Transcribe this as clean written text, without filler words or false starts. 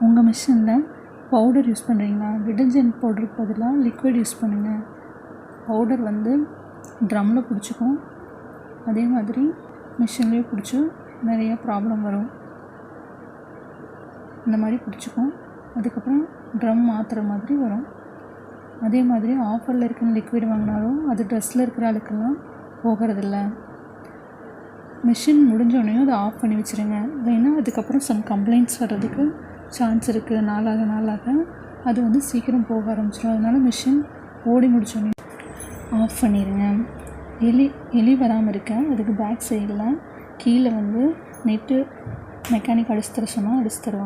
உங்கள் மிஷினில் powder use பண்ணுறீங்களா? டிடர்ஜென்ட் பவுடருக்கு பதிலாக லிக்விட் யூஸ் பண்ணுங்கள். பவுடர் வந்து ட்ரம்மில் பிடிச்சிக்கும், அதே மாதிரி மிஷின்லேயும் பிடிச்சி நிறைய ப்ராப்ளம் வரும். இந்த மாதிரி பிடிச்சிக்கும், அதுக்கப்புறம் ட்ரம் மாற்றுற மாதிரி வரும். அதே மாதிரி ஆஃபரில் இருக்கிற லிக்விட் வாங்கினாலும் அது ட்ரெஸ்ஸில் இருக்கிற அழுக்கெல்லாம் போகிறதில்ல. மிஷின் முடிஞ்சோடனையும் அதை ஆஃப் பண்ணி வச்சுருங்க. இல்லைன்னா அதுக்கப்புறம் சம் கம்ப்ளைண்ட்ஸ் வர்றதுக்கு சான்ஸ் இருக்குது. நாளாக அது வந்து சீக்கிரம் போக ஆரம்பிச்சிடும். அதனால் மிஷின் ஓடி முடிச்சோடனே ஆஃப் பண்ணிடுங்க. எலி வராமல் இருக்க அதுக்கு பேக் சைடில் கீழே வந்து நெட்டு மெக்கானிக் அடிச்சு தர சொன்னால் அடிச்சு தருவாங்க.